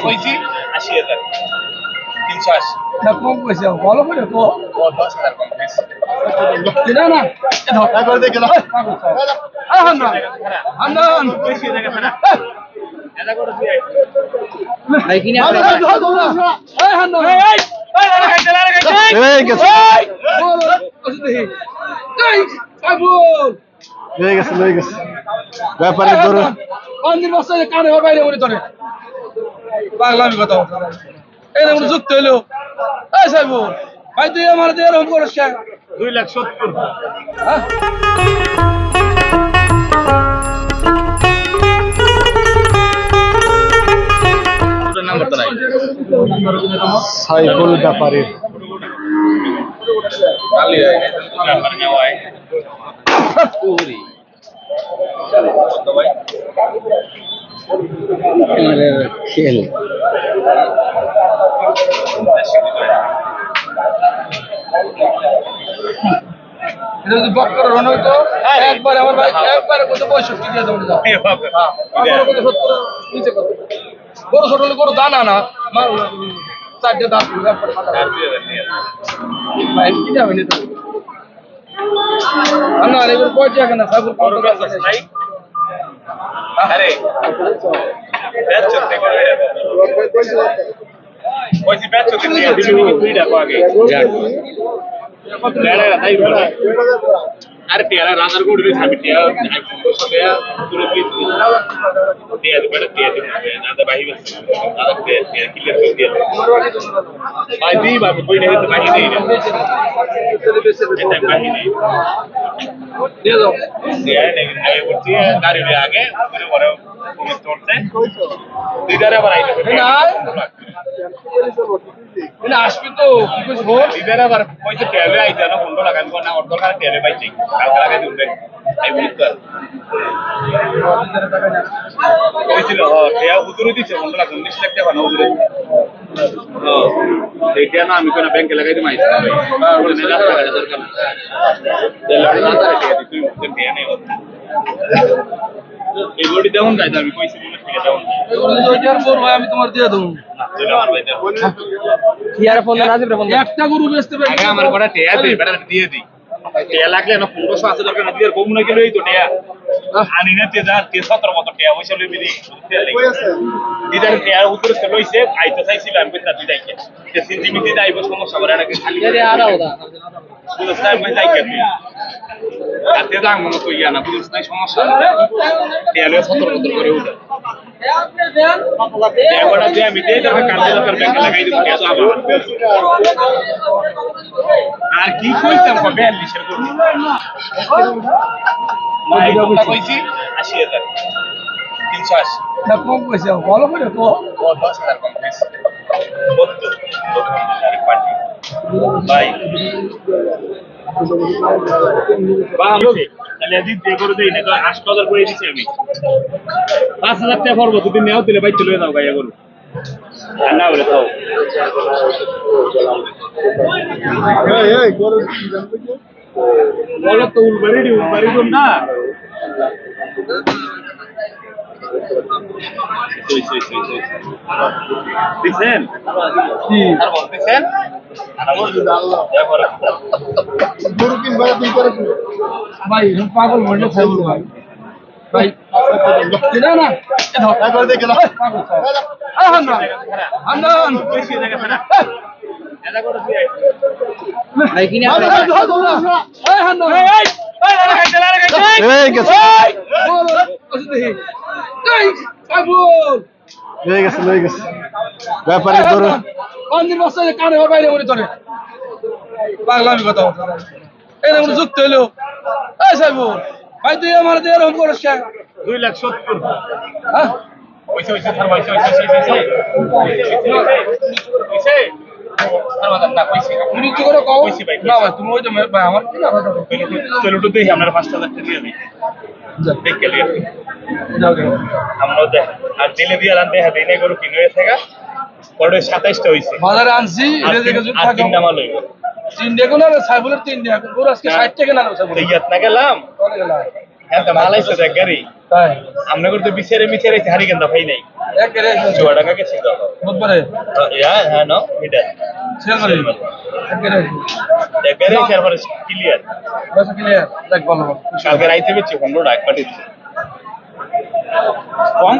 কইছি ৮০,০০০ ৩৮০ না কম কইছে ভালো করে তো ১০,০০০ কম কইছি কিনা না একবার দেখে না হান্নান হান্নান বেশি জায়গা না এটা করে দিয়ে ভাই কিনা এই হান্নান এই গেছে বল কত দেখি এই সাবুল লয়ে গেছে ব্যাপারে ধরো কোনদিন বসে কানে ওর বাইরে উনি ধরে পাগলামি কথা বলতে এই না যুক্ত হইলো এই সাবুল ভাই তুই আমার দিয়ে এরকম করিস কেন 2,70,000 হ্যাঁ নাম্বার তো নাই সাইফুল ব্যাপারে খালি নাম্বার নেওয়া হয় পুরি কত ভাই খেল এটা যদি বক করে রন হইতো একবার আমার ভাই একবার কত 65 দিয়ে দাও যাও হ্যাঁ আমার কত 70 নিচে কত বড় ছোট হলে বড় দানা না মার চারটে দাঁত ব্যাপার ভাই কি যাবে না তো না এবার কয় টাকা না সাবুর কত টাকা নাই আরে ব্যাচ চলতে করে কইছি ব্যাচ চলতে দিয়ে দিবি কি তুই ডাকো আগে লেড়া তাই বলে আরে তেরা রাজার কোড রে ছাবি টিয়া সবেয়া তুলে কি টিয়া দে বড় টিয়া দে দাদা ভাই বস দাদা টিয়া ক্লিয়ার করে দিয়ে ভাই দি বাবু কই নেই তো ভাই নেই এটা ভাই নেই দিয়ে দাও দিয়া নেই নেই বলছি গাড়ি রে আগে পুরো বড় পুলিশ ধরছে দিদারে আবার আইলো না আসবি তো কি কইছ বল দিদারে আবার কইছে টেলে আইতা না 15 লাগান না অর্ধ টাকা টেলে পাইছি কালকে লাগাই দিবে আই বলি তো কইছিল টেয়া হুজুরি দিছে 15 লাখ 19 লাখ টাকা না হুজুরি এইটা না আমি কোন ব্যাংকে লাগাই দিই মাইছে ভাই বলে না টাকা দরকার না তেলে না তারে টেয়া দিই তুই টেয়া নেই এই গড়ি দেউন গাইজ আমি কইছি বলে ঠিক দেউন আমি তোমার দিয়ে দেবো কি আর ফোন নাজিব রে ফোন একটা গরু বেচতে পারি আগে আমার কটা টেয়া দে বেটা দিয়ে দিই টেয়া লাগলে না 1500 আছে দরকার না দিয়ে কম না গেলেই তো টেয়া আনি না তে যা 17 মত টেয়া হইছে লই বিলি দিদার টেয়া উত্তর সে লইছে আইতে চাইছিল আমি কইতা দিই দাইকে তে সিনজিমিতি দাইব সমস্যা করে নাকি খালি আরে আরাও দা বুঝছ না আমি দাইকে তুই আতে দাম মনে কই না বুঝছ না সমস্যা টেয়া লই 17 মত করে উঠা এবারে দিয়ে আমি দেই দরকার কাল দরকার ব্যাংকে লাগাই দিব টেয়া তো আবার আর কি কইতাম কবে 42 এর করব ভাই কথা কইছি ৮০,০০০ ৩৮০ না কম কইছে ভালো করে তো ১০,০০০ কম কইছি ৭২ পার্টি ভাই তাহলে দিন দিয়ে করে দেই না তো ৮০০০ করে দিছি আমি ৫০০০ টাকা পড়বো দুদিন নেও দিলে ভাই চলে যাও ভাইয়া গরু না বলে তো এই গরু বলো তো উলবাড়ি দম না দিছেন কি আর বলতেছেন গরু কিনবা তুই করে ভাই পাগল মনে সাইবুল ভাই ভাই কিনা না একবার দেখে না হান্নান হান্নান বেশি জায়গা না এটা করে দিয়ে ভাই কিনা এই হান্নান এই গেছে বল কত দেখি এই সাবুল লয়ে গেছে ব্যাপারে ধরো কোনদিন বসে কানে ওর বাইরে উনি ধরে পাগলামি কথা বলতে এই না যুক্ত হইলো এই সাবুল ভাই তুই আমার দিয়ে এরকম করিস কেন 2,70,000 হ্যাঁ ওইসে স্যার ওইসে না কইছি তুমি কি করে কও কইছি ভাই, না ভাই তুমি ওই যে ভাই আমার কি না কথা চলো তো দেখি আমরা ৫০০০ টাকা দিয়ে দিই দেখে লিয়ে যাও যাও আমরা দেখ আর দিলে দিয়ে আর দেখা দেই না গরু কিনে হয়েছে গা পরে ২৭টা হইছে বাজারে আনছি এটা দেখে যদি আর থাকে তিনটা মাল হইব 3 টাকা না সাইবুলের 3 টাকা পুরো আজকে 60 টাকা না সাইবুল ইয়াত না গেলাম চলে গেল হ্যাঁ তো মালাইছে দেখ গাড়ি তাই আমরা করতে বিচারে বিচারে হারি গেন্দা ভাই নাই একেরে জোয়া টাকা কে ছিল বুধবারে হ্যাঁ নো এটা সেলমারি একেরে গাড়ি সার্ভার ক্লিয়ার বস ক্লিয়ার দেখ ভালো কালকে রাইতে বেচে 15 টাকা পাঠিয়েছে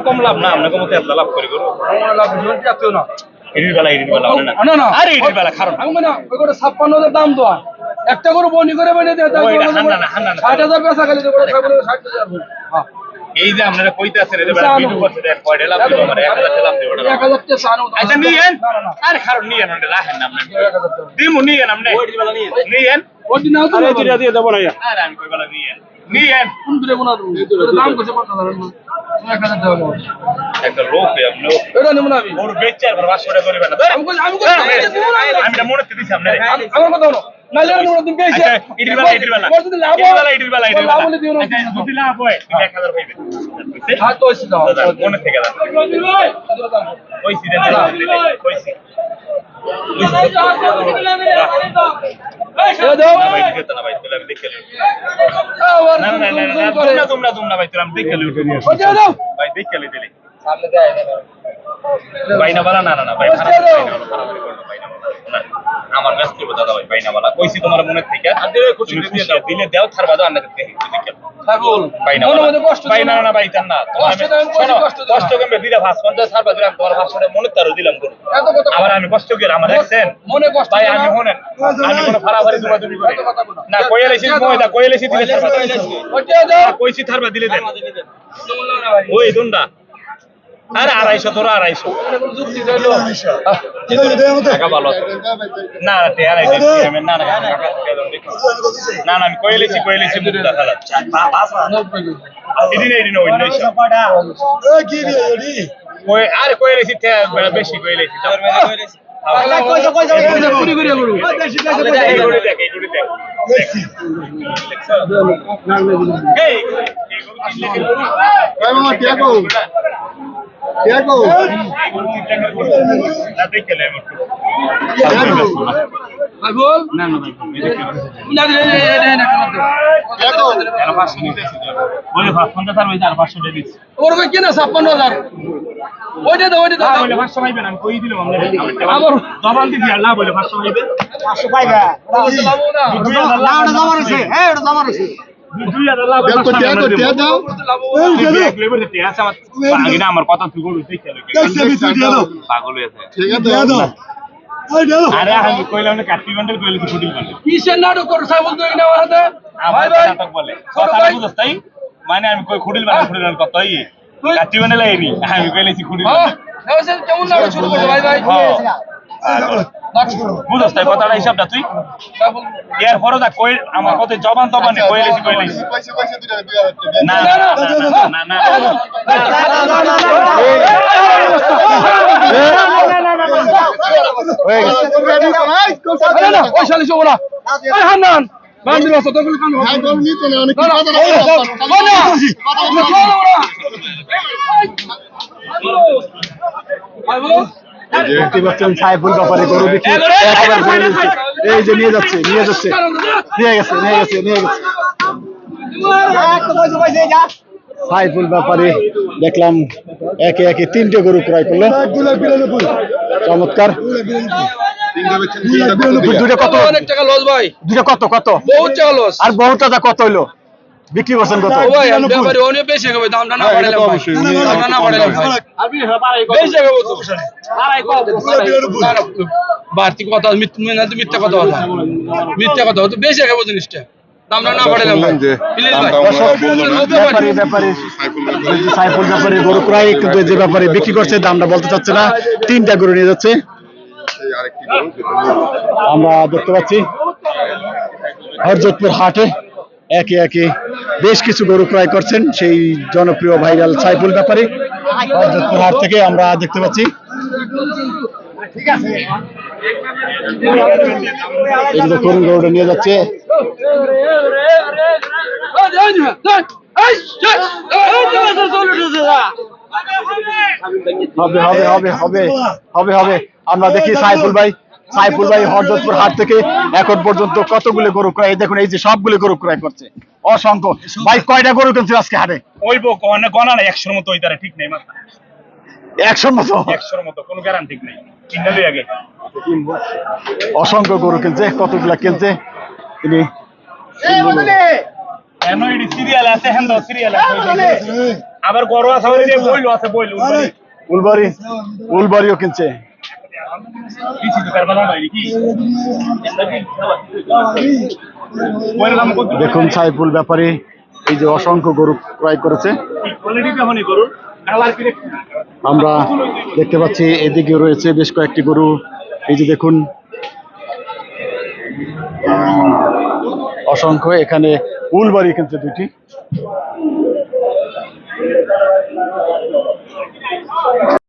কম লাভ না আমরা কমতে এত লাভ করি করো আমার লাভ জোর যাচ্ছেও না ইডির বেলা না না আরে ইডির বেলা খারাপ আমি মানে ওই করে 56,000 দাম দেওয়া একটা করে বনি করে মানে দেয় ওই হান্না 60,000 পয়সা খালি দেবো 60,000 হ্যাঁ এই যে আপনারা কইতে আছেন এই যে ভিডিও করতে দেখ কয়টা লাভ দিব আমার 1000 লাভ দিব 1000 কে সানো আচ্ছা নিয়েন আরে খারাপ নিয়েন ওটা রাখেন না আপনি দিমু নিয়েন আপনি নিয়েন ওটি নাও তো দিয়ে দেব না আরে আমি কই বেলা নিয়েন কোন দূরে কোন দাম কত পাতা ধরেন না 1000 দেওয়া যাবে একটা লোক আপনি এটা নেব না আমি ওর বেচার পর 500 টাকা ধরবেন না আমি আমি না মনে দিছি আপনারে আমার কথা হলো নালে আমরা দিন পেয়েছি ইডির বেলা ইডির বেলা লাভ হলে দিও না যদি লাভ হয় 1000 পাইবেন হ্যাঁ তো এসে দাও মনে থেকে দাও ওই সিজন কইছি ভাই দিতে না ভাই তাহলে আমি দেখে লই না তোমরা ভাই তোরা আমি দেখে লই ভাই দেখে লই দিলি সামনে দেয় বাইনা বালা না ভাই খারাপ বাইনা বালা আমার ব্যস্ত দাদা ভাই বাইনা বালা কইছি তোমার মনে থেকে দিলে দাও থার বাদা আন্না দেখে দেখে ছাগল বাইনা বাইনা না ভাই জান না কষ্ট কমবে দিলে 50 ছাড় বাদা আমি তোমার 500 টাকা মনে তারও দিলাম করো আবার আমি কষ্ট করে আমার দেখছেন মনে কষ্ট ভাই আমি শুনেন আমি কোনো ফারাফারি তুমি করি না কইলেছি ময়দা কইলেছি দিলে ছাড় বাদা ওটা দাও কইছি থার বাদা দিলে দেন ওই দুন্ডা আরে 250 তোরা 250 যুক্তি দিলো টাকা ভালো না টেয়া নাই আমি না আমি কইলেছি মুদ্রা খালা এদিন ওই নইছ কি রে এডি কই আরে কইলেছি বেশি কইলেছি তোর মেয়ে কইলেছি কইসা পুরি করে করু এই গড়ি দেখ দেখছি এই ভাই মামা টিয়াগো না দেখলে ভাই বল না না দিলে না বলে 550 আর ওই 500 টাকা দিছি ওর ভাই কিনা 56,000 ওইটা দাও বলে 500 পাইবেন আমি কই দিলাম আমরা আমার জবান দিছি আল্লাহ বলে 500 পাইবেন 500 পাইবা লাভ না না ওটা জমা রইছে হ্যাঁ ওটা জমা রইছে 2000 লাভ দেখো টিয়া দাও আমার কথা তুই বলছিস দেখে পাগল হয়েছে ঠিক আছে দাও আরে আমি কইলাম না কাটি বান্ডেল কইলে তুই ফুটিল বান্ডেল কিসের নাটক করছ বলতো না আমার হাতে ভাই নাটক বলে কথা বুঝছ তাই মানে আমি কই খুডিল বান্ডেল কত হই কাটি বান্ডেল আইনি আমি কইলেছি খুডিল বান্ডেল কেমন নাটক শুরু করছো ভাই বুঝছ তাই কথাটা হিসাবটা তুই এর পরে দা কই আমার কথা জবান তবানে কইলেছি পয়সা দিলা না না হয়ে গেছে ওই শালি শোনা এই হান্নান বান্দির আছে তো কান ভাই বল নি তো না অনেক না ভাই বল দেখতে পাচ্ছেন সাইফুল ব্যাপারে গরু বিক্রি একেবারে বলে দিচ্ছে এই যে নিয়ে যাচ্ছে নিয়ে গেছে সাইফুল ব্যাপারে দেখলাম একে একে 3টে গরু ক্রয় করলো চমৎকার দুটো কত অনেক টাকা লস ভাই দুটো কত বহুত টাকা লস আর বহুত টাকা কত হইলো বিক্রি করছেন কত ভাই আমি ব্যাপারে অনেক বেশি হবে দামটা না বাড়াইলাম ভাই দামটা না বাড়াইলাম ভাই আমি বাড়াই বেশি হবে তো বাড়াই বাড়তি কথা মিথ্যা কথা তো বেশি হবে জিনিসটা দামটা না বাড়াইলাম ভাই প্লিজ ভাই ব্যাপারে সাইফুল ব্যাপারে গরু ক্রয় কিন্তু যে ব্যাপারে বিক্রি করছে দামটা বলতে চাচ্ছে না 3টা গরু নিয়ে যাচ্ছে আমরা দেখতে পাচ্ছি হরজতপুর হাটে একে একে বেশ কিছু গরু ক্রয় করছেন সেই জনপ্রিয় ভাইরাল সাইফুল ব্যাপারে হরজতপুর হাট থেকে আমরা দেখতে পাচ্ছি এই যে করুন গরুটা নিয়ে যাচ্ছে হবে আমরা দেখি সাইফুল ভাই সাইফুল ভাই হরজতপুর হাট থেকে এখন পর্যন্ত কতগুলো গরু ক্রয়, এই দেখুন এই যে সবগুলো গরু ক্রয় করছে, অসংখ্য। ভাই কয়টা গরু কিনছে আজকে হাটে? ওই গনা নাই 100-র মতো, ওই তারা ঠিক নেই মাথা 100 মতো, 100-র মতো, কোনো গ্যারান্টি নেই। কিনা লই আগে অসংখ্য গরু কিনছে। কতগুলা কিনছে তিনি? কেন এটি সিরিয়াল আছে, হ্যাঁ সিরিয়াল আছে, আবার গরু আছে, ওই যে বইলো আছে, বইলো উলবাড়ি, উলবাড়িও কিনছে। কিছু তো কারবালা নাই কি দেখুন সাইফুল ব্যাপারী এই যে অসংখ্য গরু ক্রয় করেছে। কোয়ালিটি কেমন গরুর কালার কি আমরা দেখতে পাচ্ছি এদিকে রয়েছে বেশ কয়েকটি গরু, এই যে দেখুন অসংখ্য। এখানে উলবাড়ি কিনছে দুইটি।